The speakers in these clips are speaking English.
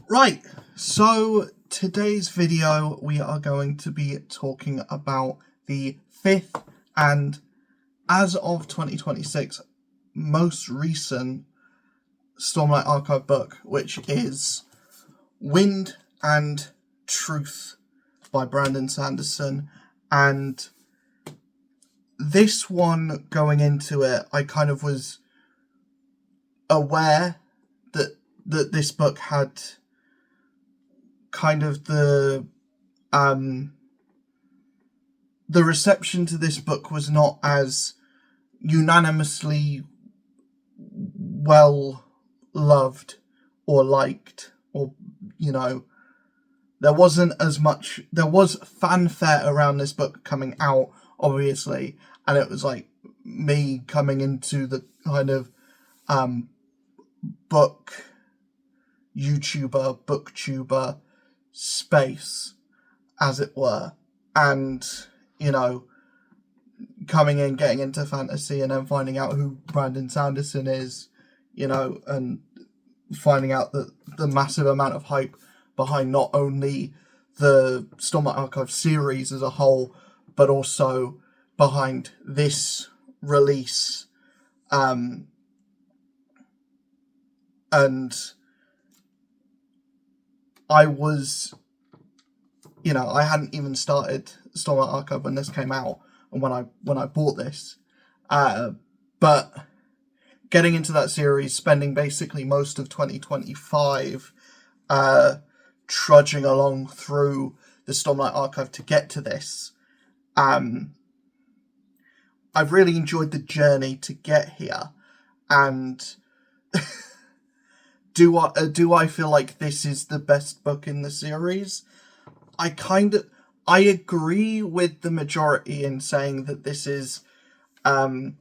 Right, so today's video we are going to be talking about the fifth and, as of 2026, most recent Stormlight Archive book, which is Wind and Truth by Brandon Sanderson. And this one, going into it, I kind of was aware that this book had kind of the reception to this book was not as unanimously well loved or liked, or there wasn't as much. There was fanfare around this book coming out, obviously, and it was like me coming into the kind of booktuber space, as it were, and coming in, getting into fantasy, and then finding out who Brandon Sanderson is, and finding out that the massive amount of hype behind not only the Stormlight Archive series as a whole, but also behind this release. And I was, I hadn't even started Stormlight Archive when this came out, and when I bought this, but getting into that series, spending basically most of 2025 trudging along through the Stormlight Archive to get to this, I've really enjoyed the journey to get here, and do I feel like this is the best book in the series? I agree with the majority in saying that this is, I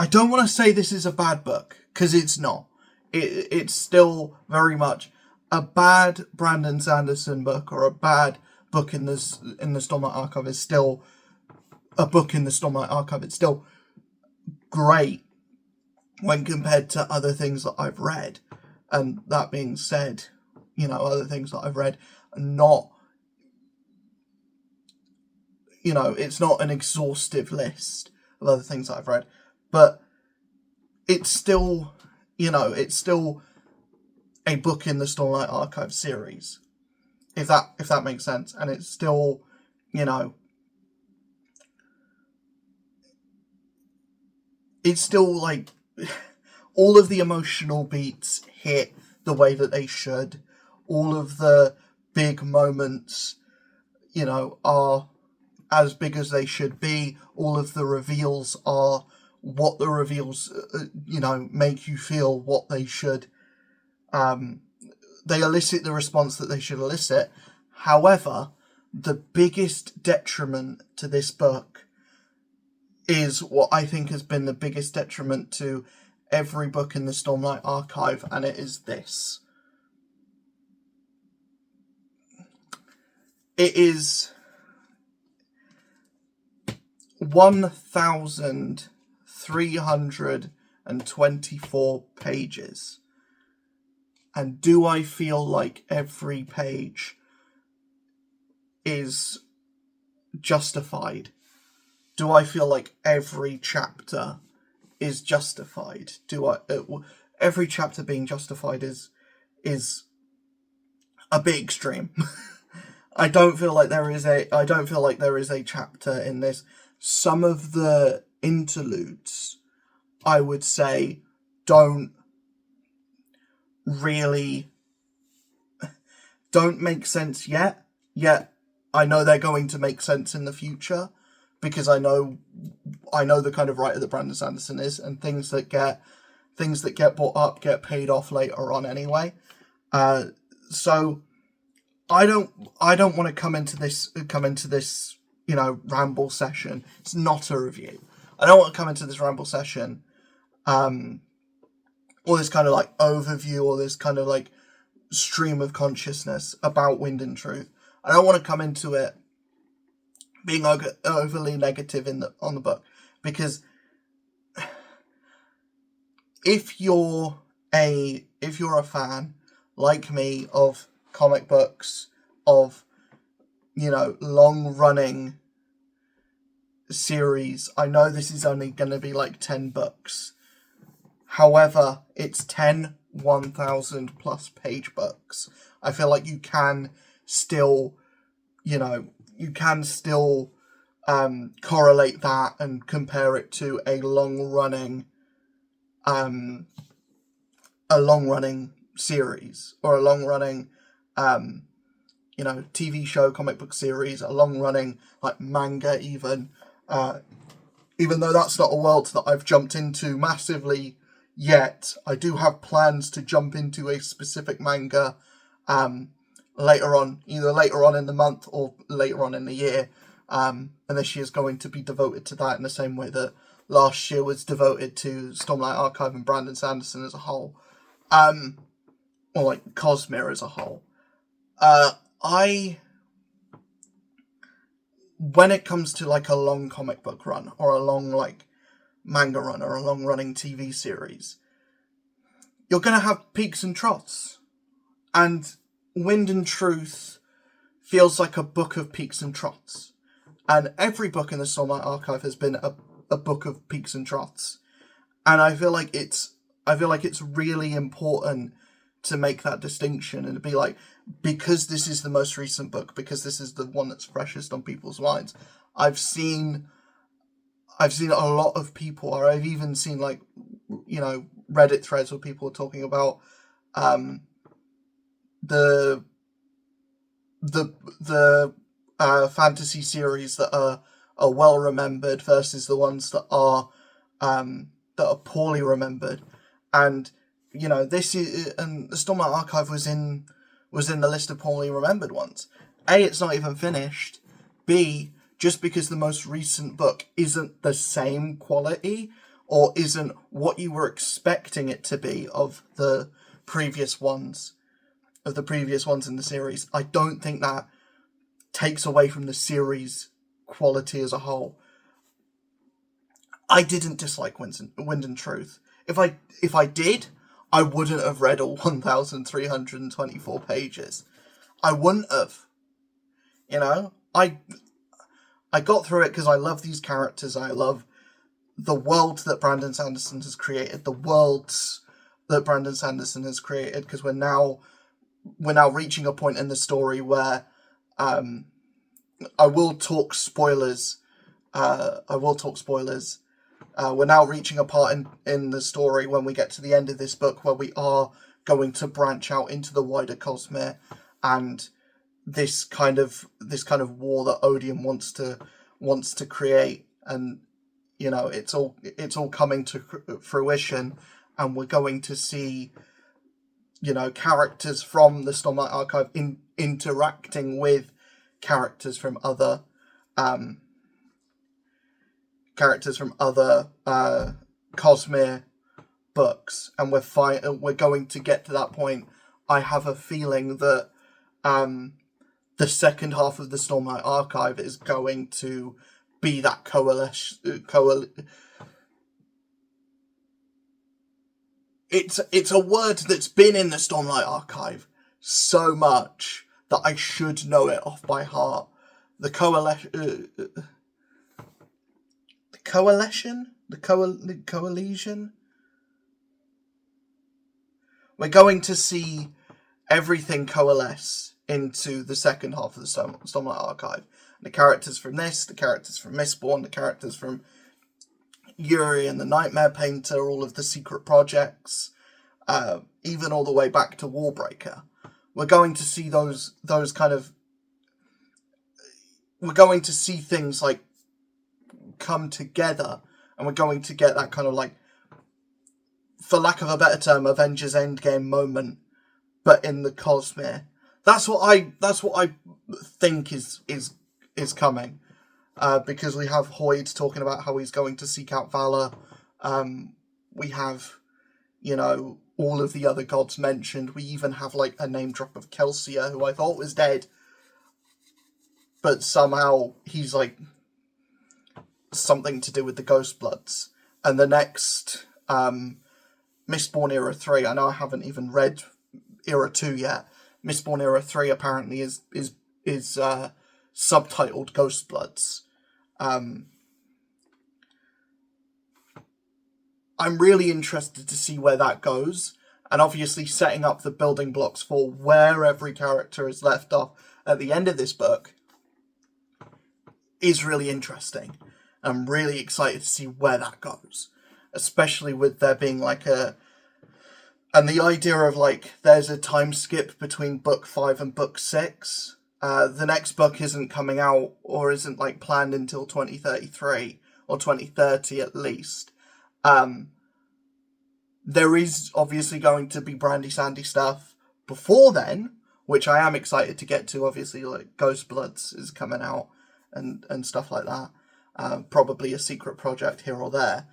don't want to say this is a bad book, because it's not. It's still very much a bad Brandon Sanderson book, or a bad book in the Stormlight Archive is still a book in the Stormlight Archive. It's still great when compared to other things that I've read. And that being said, other things that I've read are not, it's not an exhaustive list of other things that I've read, but it's still, it's still a book in the Stormlight Archive series, if that makes sense. And it's still, it's still like all of the emotional beats hit the way that they should. All of the big moments, are as big as they should be. All of the reveals are what the reveals, make you feel what they should. They elicit the response that they should elicit. However, the biggest detriment to this book is what I think has been the biggest detriment to every book in the Stormlight Archive, and it is this. It is 1,324 pages. And do I feel like every page is justified? Do I feel like every chapter is justified? Every chapter being justified is a bit extreme. I don't feel like there is a chapter in this. Some of the interludes, I would say, don't make sense yet. Yet I know they're going to make sense in the future, because I know the kind of writer that Brandon Sanderson is, and things that get brought up get paid off later on anyway. So I don't want to come into this ramble session. It's not a review. I don't want to come into this ramble session, or this kind of like overview, or this kind of like stream of consciousness about Wind and Truth. I don't want to come into it being overly negative on the book, because if you're a fan like me, of comic books, of, long-running series, I know this is only going to be like 10 books. However, it's 10 1,000 plus page books. I feel like you can still, correlate that and compare it to a long-running series, or a long-running, TV show, comic book series, a long-running, like, manga even. Even though that's not a world that I've jumped into massively yet, I do have plans to jump into a specific manga later on, either later on in the month or later on in the year. And this year's going to be devoted to that in the same way that last year was devoted to Stormlight Archive and Brandon Sanderson as a whole. Or like Cosmere as a whole. When it comes to like a long comic book run, or a long like manga run, or a long running TV series, you're going to have peaks and troughs. And Wind and Truth feels like a book of peaks and troughs. And every book in the Stormlight Archive has been a book of peaks and troughs. And I feel like it's really important to make that distinction and to be like, because this is the most recent book, because this is the one that's freshest on people's minds. I've seen a lot of people, or I've even seen like, Reddit threads where people are talking about the fantasy series that are well remembered versus the ones that are poorly remembered. And this is, and the Stormlight Archive was in the list of poorly remembered ones. A, it's not even finished. B, just because the most recent book isn't the same quality, or isn't what you were expecting it to be of the previous ones in the series, I don't think that takes away from the series quality as a whole. I didn't dislike Wind and Truth. If I did, I wouldn't have read all 1,324 pages. I wouldn't have. I got through it because I love these characters. I love the world that Brandon Sanderson has created. The worlds that Brandon Sanderson has created. Because we're now reaching a point in the story where I will talk spoilers. We're now reaching a part in the story when we get to the end of this book where we are going to branch out into the wider Cosmere, and this kind of war that Odium wants to create, and it's all coming to fruition, and we're going to see characters from the Stormlight Archive interacting with characters from other Cosmere books, and we're going to get to that point. I have a feeling that the second half of the Stormlight Archive is going to be that It's a word that's been in the Stormlight Archive so much that I should know it off by heart. The coalition. We're going to see everything coalesce into the second half of the Stormlight Archive. The characters from this, the characters from Mistborn, the characters from Yuri and the Nightmare Painter, all of the secret projects, even all the way back to Warbreaker. We're going to see those kind of... We're going to see things like come together, and we're going to get that kind of like, for lack of a better term, Avengers Endgame moment, but in the Cosmere. That's what I think is coming, because we have Hoyd talking about how he's going to seek out Valor. We have, all of the other gods mentioned. We even have like a name drop of Kelsier, who I thought was dead, but somehow he's like something to do with the Ghost Bloods. And the next Mistborn Era 3, I know I haven't even read Era 2 yet. Mistborn Era 3 apparently is subtitled Ghostbloods. I'm really interested to see where that goes, and obviously setting up the building blocks for where every character is left off at the end of this book is really interesting. I'm really excited to see where that goes, especially with there being like and the idea of like there's a time skip between book 5 and book 6. The next book isn't coming out or isn't like planned until 2033 or 2030 at least. There is obviously going to be Brandy Sandy stuff before then, which I am excited to get to. Obviously, like Ghostbloods is coming out and stuff like that. Probably a secret project here or there.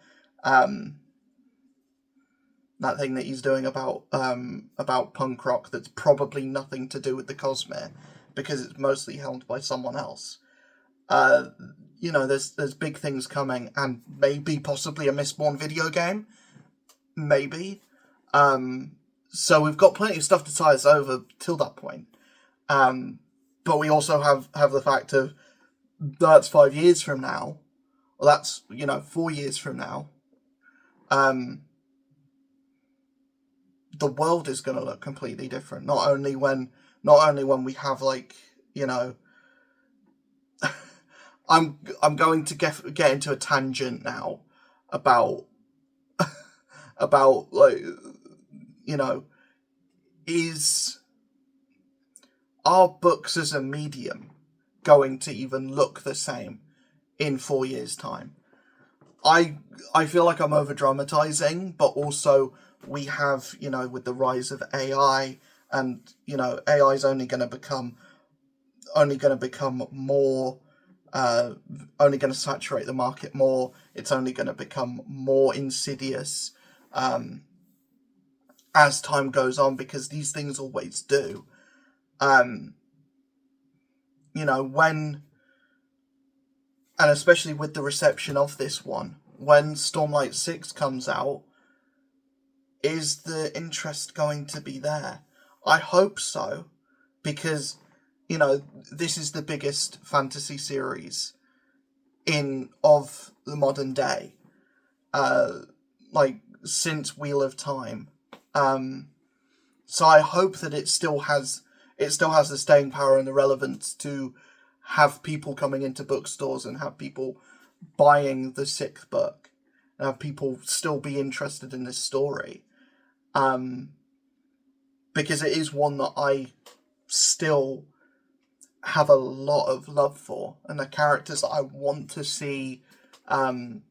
That thing that he's doing about punk rock that's probably nothing to do with the Cosmere, because it's mostly held by someone else. There's big things coming, and maybe possibly a Mistborn video game. Maybe. So we've got plenty of stuff to tie us over till that point. But we also have the fact of that's 5 years from now. Well, that's, 4 years from now. The world is going to look completely different. Not only when we have I'm going to get into a tangent now about are books as a medium going to even look the same in 4 years' time? I feel like I'm over dramatizing, but also we have, with the rise of AI, and AI is only going to become more, only going to saturate the market more. It's only going to become more insidious as time goes on, because these things always do. And especially with the reception of this one, when Stormlight 6 comes out, is the interest going to be there? I hope so, because, this is the biggest fantasy series of the modern day, since Wheel of Time. So I hope that it still has the staying power and the relevance to have people coming into bookstores and have people buying the 6th book and have people still be interested in this story. Because it is one that I still have a lot of love for, and the characters that I want to see, they're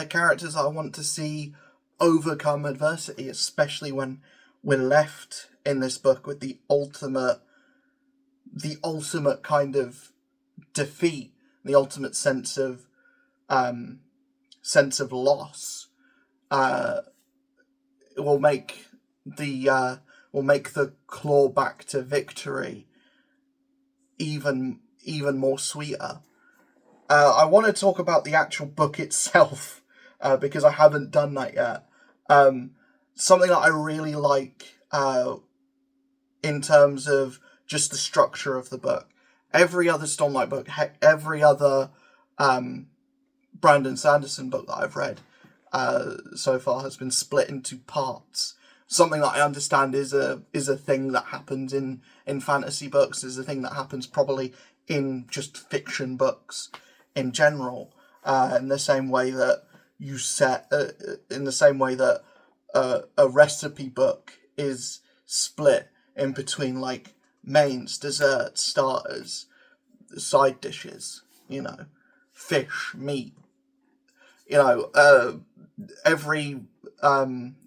characters I want to see overcome adversity, especially when we're left in this book with the ultimate kind of defeat, the ultimate sense of loss. It will make the claw back to victory even more sweeter. I want to talk about the actual book itself, because I haven't done that yet. Something that I really like in terms of just the structure of the book. Every other Stormlight book, every other Brandon Sanderson book that I've read so far has been split into parts. Something that I understand is a thing that happens in fantasy books, is a thing that happens probably in just fiction books in general. In the same way that a recipe book is split in between like mains, desserts, starters, side dishes, fish, meat.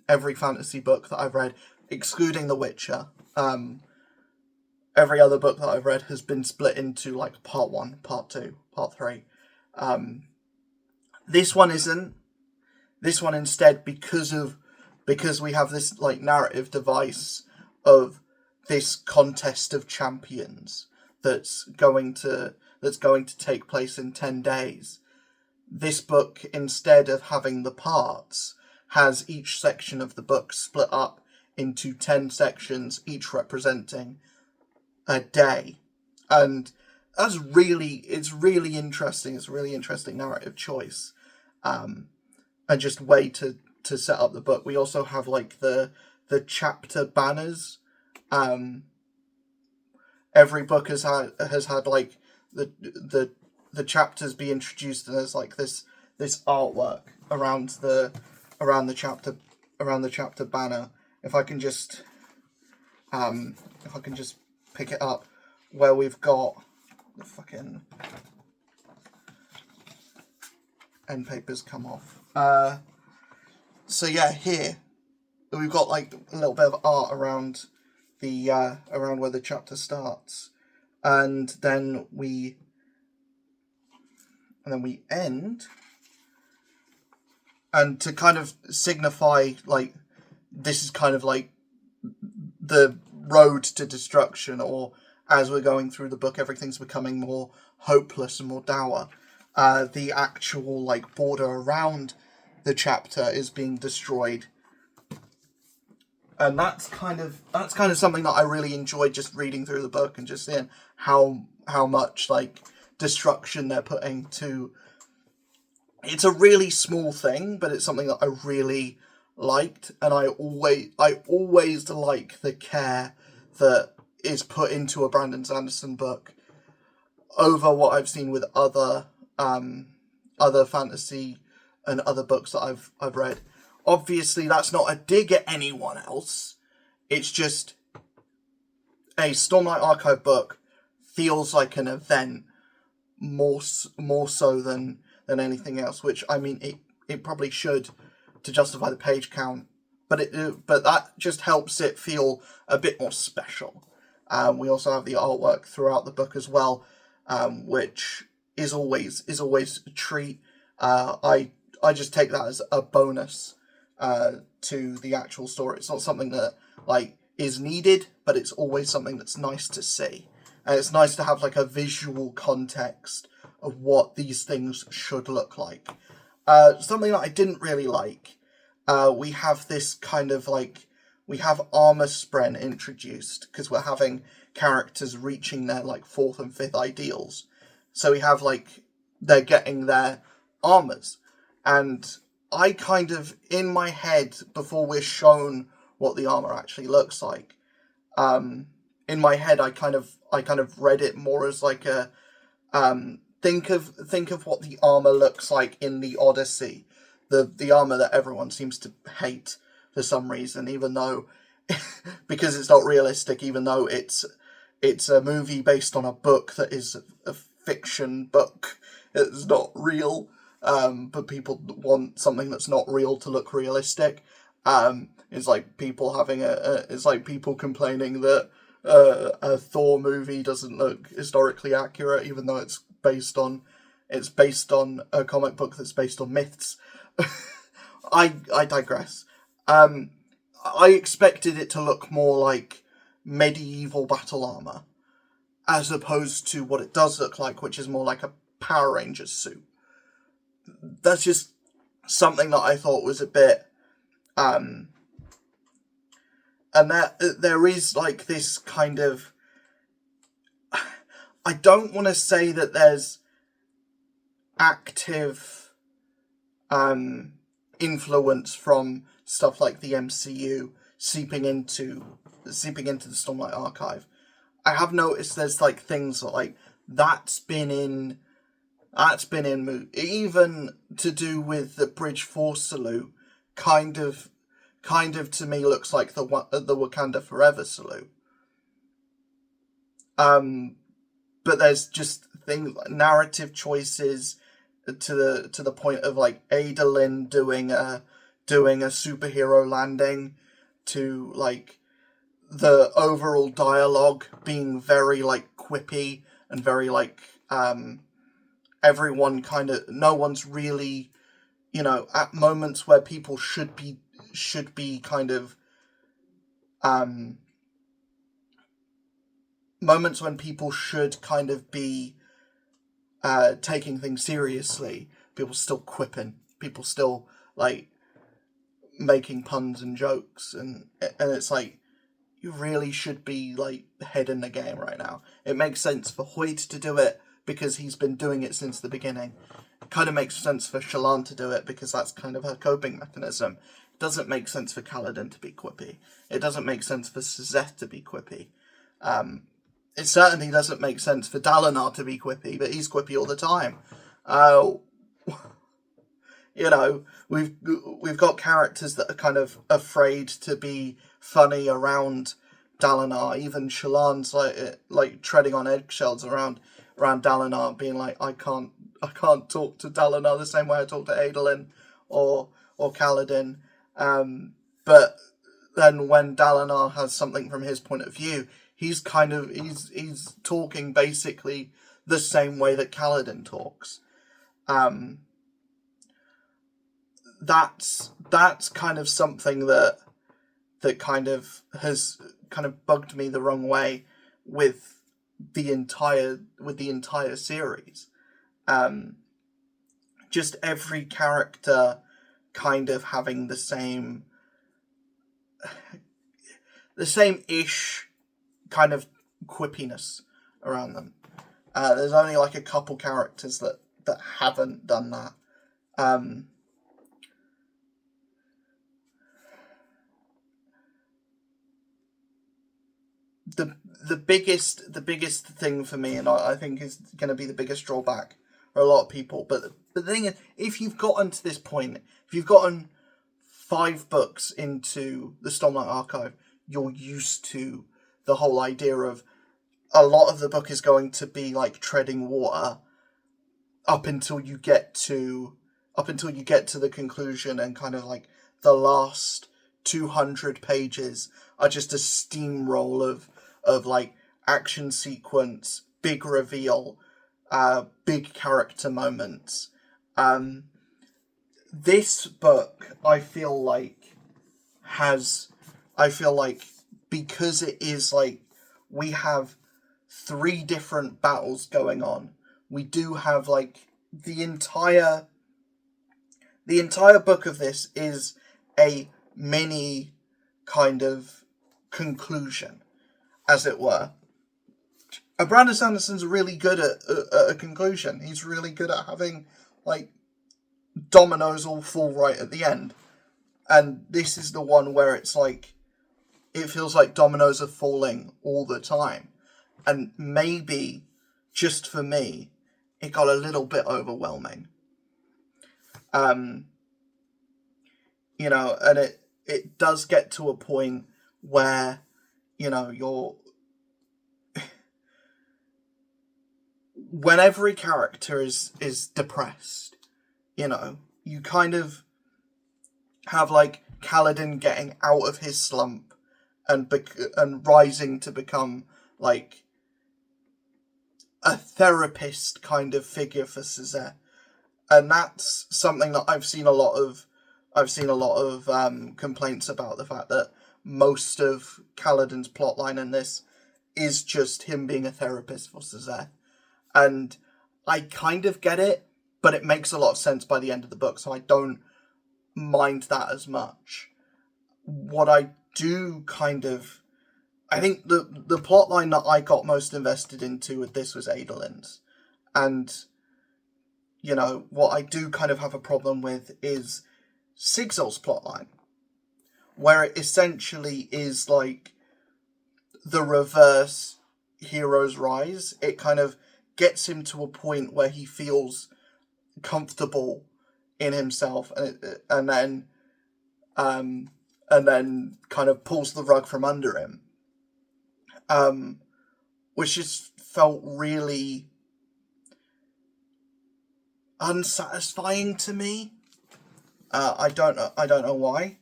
Every fantasy book that I've read, excluding The Witcher, every other book that I've read has been split into like part 1, part 2, part 3. This one isn't. This one instead, because we have this like narrative device of this contest of champions that's going to take place in 10 days. This book, instead of having the parts, has each section of the book split up into 10 sections, each representing a day. And it's really interesting. It's a really interesting narrative choice. And just way to set up the book. We also have like the chapter banners. Every book has had like the chapters be introduced, and there's like this artwork around the chapter banner. If I can just pick it up, where we've got the fucking end papers come off. So yeah, here we've got like a little bit of art around the around where the chapter starts, and then we end, and to kind of signify like this is kind of like the road to destruction, or as we're going through the book, everything's becoming more hopeless and more dour. The actual like border around the chapter is being destroyed, and that's kind of something that I really enjoyed just reading through the book and just seeing how much like destruction they're putting to. It's a really small thing, but it's something that I really liked, and I always like the care that is put into a Brandon Sanderson book over what I've seen with other fantasy and other books that I've read. Obviously, that's not a dig at anyone else. It's just a Stormlight Archive book feels like an event more so than anything else. Which, I mean, it probably should to justify the page count, but that just helps it feel a bit more special. We also have the artwork throughout the book as well, which is always a treat. I just take that as a bonus to the actual story. It's not something that like is needed, but it's always something that's nice to see. And it's nice to have like a visual context of what these things should look like. Something that I didn't really like, we have this kind of like, we have armor spren introduced because we're having characters reaching their like 4th and 5th ideals. So we have like, they're getting their armors. And I kind of, in my head, before we're shown what the armor actually looks like, in my head, I kind of read it more as like a, think of what the armor looks like in the Odyssey, the armor that everyone seems to hate for some reason, even though, because it's not realistic, even though it's a movie based on a book that is a fiction book. It's not real, but people want something that's not real to look realistic. It's like people having it's like people complaining that a Thor movie doesn't look historically accurate, even though it's based on a comic book that's based on myths. I digress. I expected it to look more like medieval battle armor, as opposed to what it does look like, which is more like a Power Rangers suit. That's just something that I thought was a bit, and there is like this kind of, I don't want to say that there's active influence from stuff like the MCU seeping into the Stormlight Archive. I have noticed there's like things like that's been in even to do with the Bridge 4 salute, kind of to me looks like the Wakanda Forever salute. But there's just things, narrative choices to the point of like Adolin doing a superhero landing, to like the overall dialogue being very like quippy and very like everyone kind of, no one's really, at moments where people should be kind of moments when people should kind of be taking things seriously, people still quipping, people still like making puns and jokes, and it's like, you really should be like head in the game right now. It makes sense for Hoyt to do it because he's been doing it since the beginning. It kind of makes sense for Shallan to do it because that's kind of her coping mechanism. It doesn't make sense for Kaladin to be quippy. It doesn't make sense for Suzette to be quippy. It certainly doesn't make sense for Dalinar to be quippy, but he's quippy all the time. You know, we've got characters that are kind of afraid to be funny around Dalinar. Even Shallan's like treading on eggshells around Dalinar, being like, I can't talk to Dalinar the same way I talk to Adolin or Kaladin. But then when Dalinar has something from his point of view, he's talking basically the same way that Kaladin talks. That's kind of something that kind of has kind of bugged me the wrong way with the entire series. Just every character kind of having the same ish kind of quippiness around them. There's only like a couple characters that haven't done that. The biggest thing for me, and I think is going to be the biggest drawback for a lot of people, but the thing is, if you've gotten to this point, if you've gotten 5 books into the Stormlight Archive, you're used to the whole idea of a lot of the book is going to be like treading water up until you get to the conclusion, and kind of like the last 200 pages are just a steamroll of like action sequence, big reveal, big character moments. This book, I feel like because it is like, we have 3 different battles going on. We do have like the entire book of this is a mini kind of conclusion, as it were. And Brandon Sanderson's really good at a conclusion. He's really good at having like dominoes all fall right at the end. And this is the one where it's like, it feels like dominoes are falling all the time. And maybe, just for me, it got a little bit overwhelming. You know, and it does get to a point where, you know, when every character is depressed, you know, you kind of have like Kaladin getting out of his slump and rising to become like a therapist kind of figure for Suzette. And that's something that I've seen a lot of complaints about, the fact that most of Kaladin's plotline in this is just him being a therapist for Suzette. And I kind of get it, but it makes a lot of sense by the end of the book, so I don't mind that as much. What I do kind of... I think the plotline that I got most invested into with this was Adolin's. And, you know, what I do kind of have a problem with is Sigzil's plotline, where it essentially is like the reverse hero's rise. It kind of gets him to a point where he feels comfortable in himself, and then kind of pulls the rug from under him, which just felt really unsatisfying to me. I don't know why.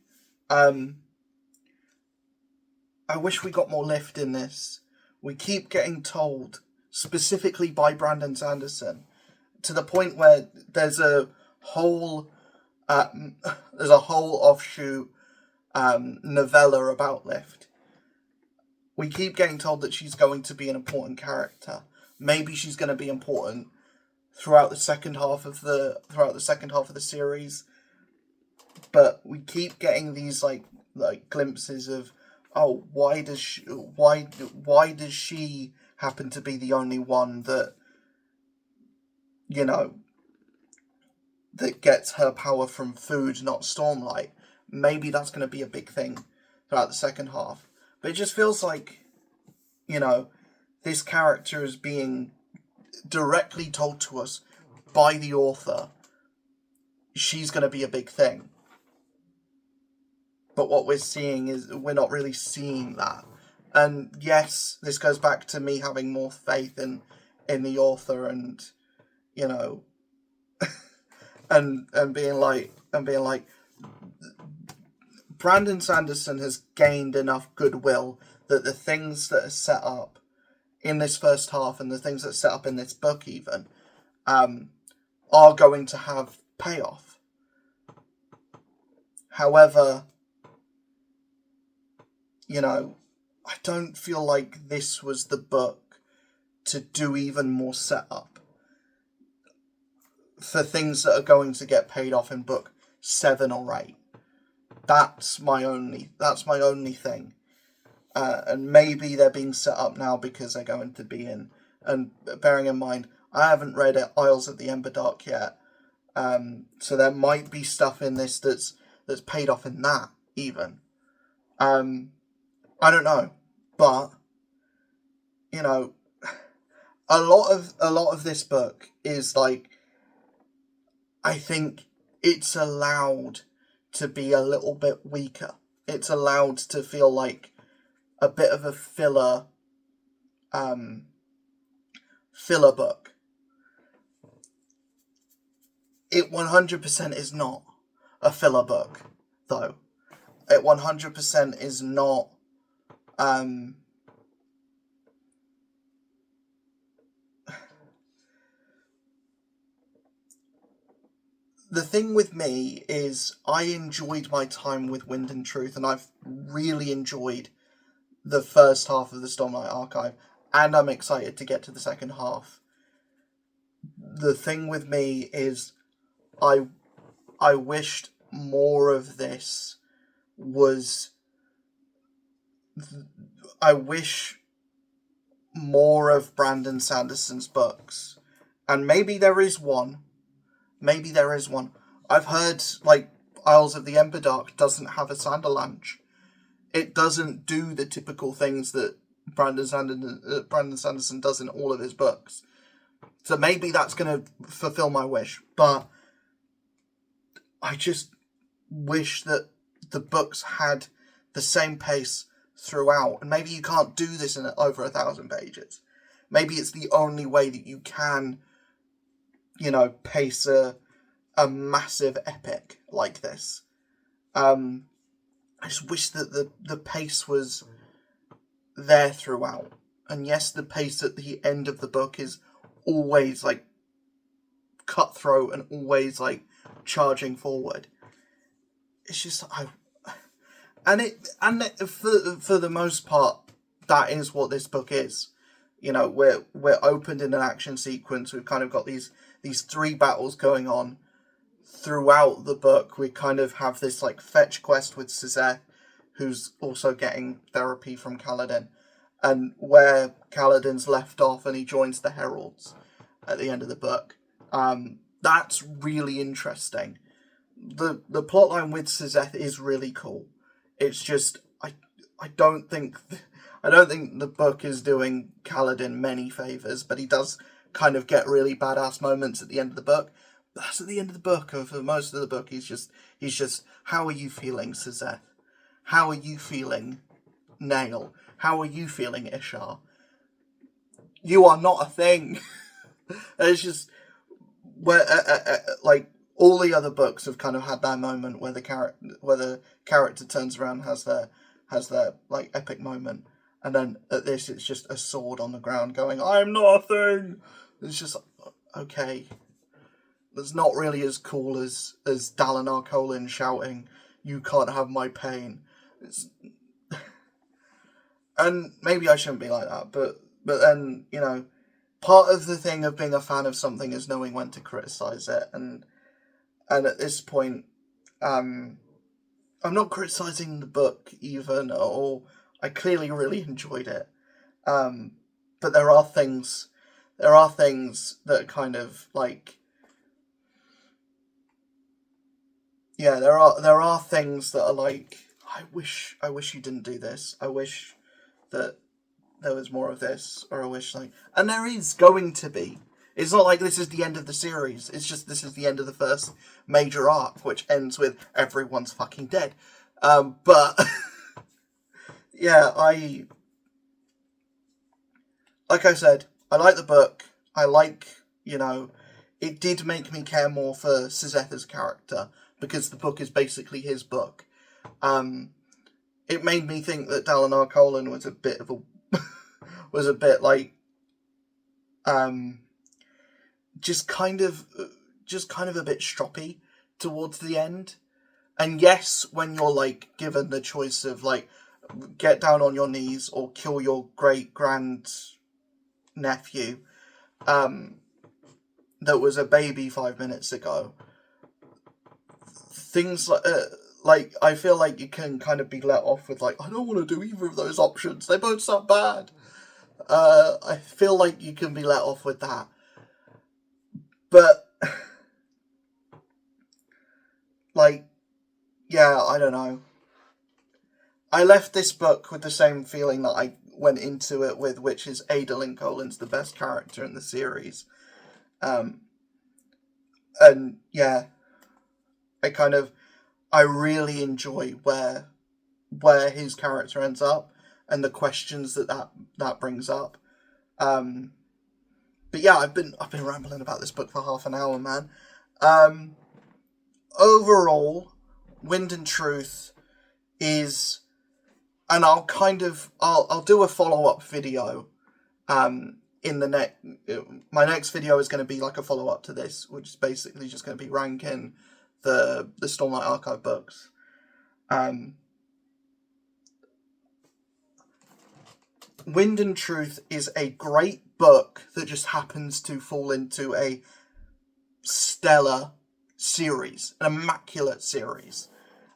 I wish we got more lift in this. We keep getting told, specifically by Brandon Sanderson, to the point where there's a whole offshoot novella about Lift. We keep getting told that she's going to be an important character. Maybe she's going to be important throughout the second half of the series. but we keep getting these like glimpses of, oh, why does she happen to be the only one that, you know, that gets her power from food, not Stormlight? Maybe that's going to be a big thing throughout the second half. But it just feels like, you know, this character is being directly told to us by the author. She's going to be a big thing. But what we're seeing is, we're not really seeing that. And yes, this goes back to me having more faith in the author, and, you know, and being like, Brandon Sanderson has gained enough goodwill that the things that are set up in this first half, and the things that are set up in this book even, are going to have payoff. However, you know, I don't feel like this was the book to do even more setup for things that are going to get paid off in book 7 or 8. That's my only thing. And maybe they're being set up now because they're going to be in. And bearing in mind, I haven't read Isles of the Emberdark yet. So there might be stuff in this that's paid off in that even. I don't know, but, you know, a lot of this book is like, I think it's allowed to be a little bit weaker. It's allowed to feel like a bit of a filler book. It 100% is not a filler book, though. It 100% is not the thing with me is, I enjoyed my time with Wind and Truth, and I've really enjoyed the first half of the Stormlight Archive, and I'm excited to get to the second half. The thing with me is, I wished more of this was... I wish more of Brandon Sanderson's books. And maybe there is one. I've heard, like, Isles of the Emberdark doesn't have a Sanderlanche. It doesn't do the typical things that Brandon Sanderson does in all of his books. So maybe that's going to fulfill my wish. But I just wish that the books had the same pace throughout. And maybe you can't do this in over 1,000 pages. Maybe it's the only way that you can, you know, pace a massive epic like this. I just wish that the pace was there throughout. And yes, the pace at the end of the book is always, like, cutthroat and always, like, charging forward. It's just, for the most part, that is what this book is. You know, we're opened in an action sequence. We've kind of got these 3 battles going on. Throughout the book, we kind of have this, like, fetch quest with Suzette, who's also getting therapy from Kaladin, and where Kaladin's left off and he joins the Heralds at the end of the book. That's really interesting. The plotline with Suzette is really cool. It's just, I don't think the book is doing Kaladin many favours, but he does kind of get really badass moments at the end of the book. That's at the end of the book, and for most of the book, he's just, how are you feeling, Suzette? How are you feeling, Nail? How are you feeling, Ishar? You are not a thing. It's just, where, like, all the other books have kind of had that moment where the character turns around, has their like epic moment, and then at this, it's just a sword on the ground going, "I'm not a thing." It's just, okay. That's not really as cool as Dalinar Kholin shouting, "You can't have my pain." And maybe I shouldn't be like that, but then, you know, part of the thing of being a fan of something is knowing when to criticize it, and at this point, I'm not criticizing the book even, or I clearly really enjoyed it. But there are things that kind of like, yeah, there are things that are like, I wish you didn't do this. I wish that there was more of this, or I wish like, and there is going to be. It's not like this is the end of the series. It's just this is the end of the first major arc, which ends with everyone's fucking dead. But yeah, like I said, I like the book. I like, it did make me care more for Sizetha's character because the book is basically his book. It made me think that Dalinar Kholin was a bit of a was a bit like just kind of a bit stroppy towards the end. And yes, when you're like given the choice of like get down on your knees or kill your great grand nephew that was a baby 5 minutes ago, things like I feel like you can kind of be let off with like, I don't want to do either of those options, they both sound bad. I feel like you can be let off with that, but like, yeah, I don't know. I left this book with the same feeling that I went into it with, which is Adolin Kholin's the best character in the series. And yeah, I really enjoy where his character ends up and the questions that brings up. But yeah, I've been rambling about this book for half an hour, man. Overall, Wind and Truth is, and I'll do a follow-up video. In the my next video is going to be like a follow-up to this, which is basically just going to be ranking the Stormlight Archive books. Wind and Truth is a great book that just happens to fall into a stellar series, an immaculate series.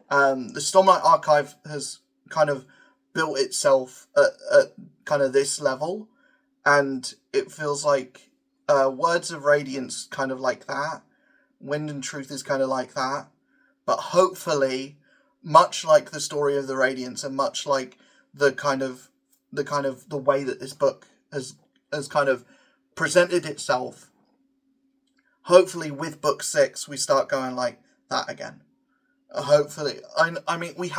The Stormlight Archive has kind of built itself at kind of this level, and it feels like Words of Radiance kind of like that. Wind and Truth is kind of like that. But hopefully, much like the Story of the Radiance, and much like the way that this book has kind of presented itself, hopefully with book 6 we start going like that again. Hopefully, I mean we've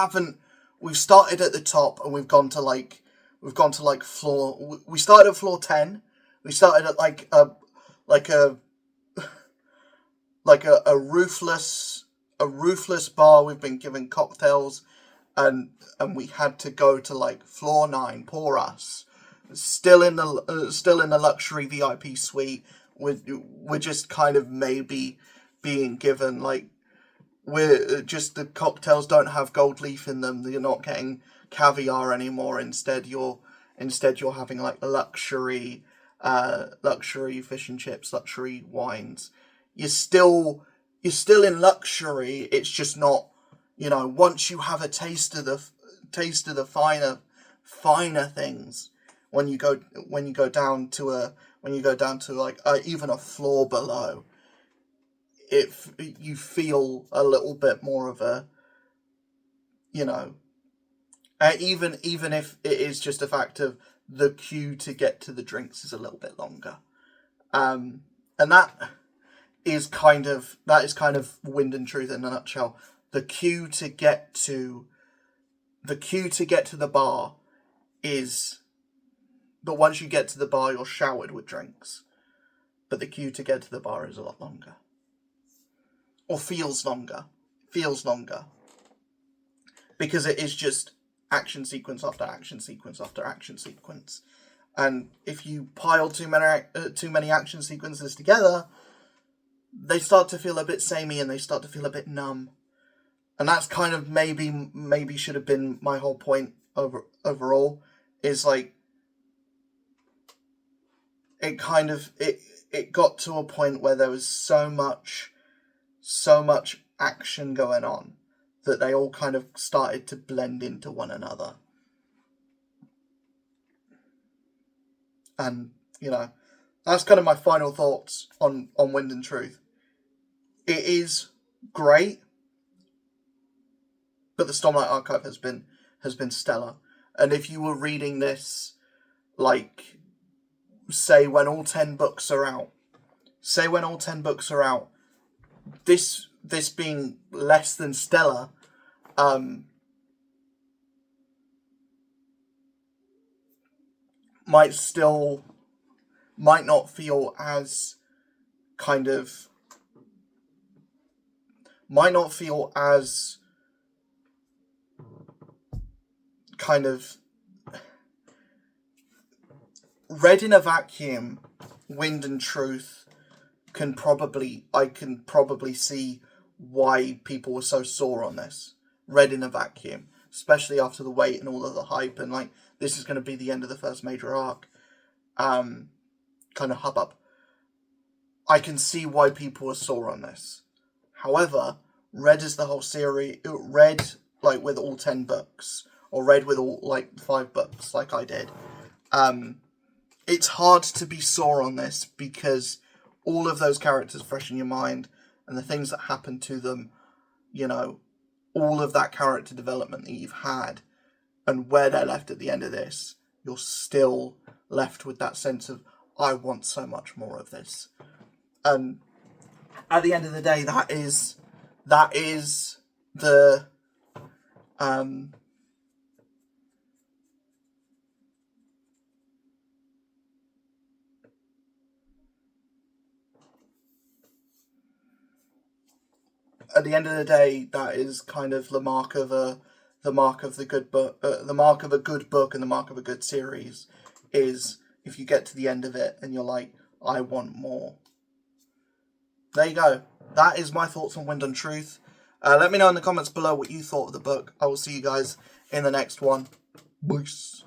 started at the top and we've gone to like floor. We started at floor 10. We started at like a roofless bar. We've been given cocktails, and we had to go to like floor 9. Poor us. Still in the luxury VIP suite. We're just kind of maybe being given like, we're just, the cocktails don't have gold leaf in them. You're not getting caviar anymore. Instead you're having like luxury fish and chips, luxury wines. You're still in luxury. It's just not, once you have a taste of the finer things, when you go down to like even a floor below, you feel a little bit more of a, even if it is just a fact of the queue to get to the drinks is a little bit longer, and that is kind of Wind and Truth in a nutshell. The queue to get to the bar is, but once you get to the bar, you're showered with drinks. But the queue to get to the bar is a lot longer. Or feels longer. Because it is just action sequence after action sequence after action sequence. And if you pile too many action sequences together, they start to feel a bit samey and they start to feel a bit numb. And that's kind of maybe should have been my whole point overall, is like, it got to a point where there was so much action going on, that they all kind of started to blend into one another. And, you know, that's kind of my final thoughts on Wind and Truth. It is great, but the Stormlight Archive has been stellar. And if you were reading this, like, say when all 10 books are out, this being less than stellar, might not feel as read in a vacuum. Wind and Truth I can probably see why people were so sore on this. Read in a vacuum, especially after the wait and all of the hype, and like, this is going to be the end of the first major arc, kind of hubbub. I can see why people are sore on this. However, read as the whole series, read like with all 10 books, or read with all like 5 books, like I did. It's hard to be sore on this because all of those characters fresh in your mind, and the things that happen to them, you know, all of that character development that you've had, and where they're left at the end of this, you're still left with that sense of, I want so much more of this. And at the end of the day, that is the at the end of the day, that is kind of the mark of the good book, the mark of a good book, and the mark of a good series is if you get to the end of it and you're like, I want more. There you go. That is my thoughts on Wind and Truth. Let me know in the comments below what you thought of the book. I will see you guys in the next one. Peace.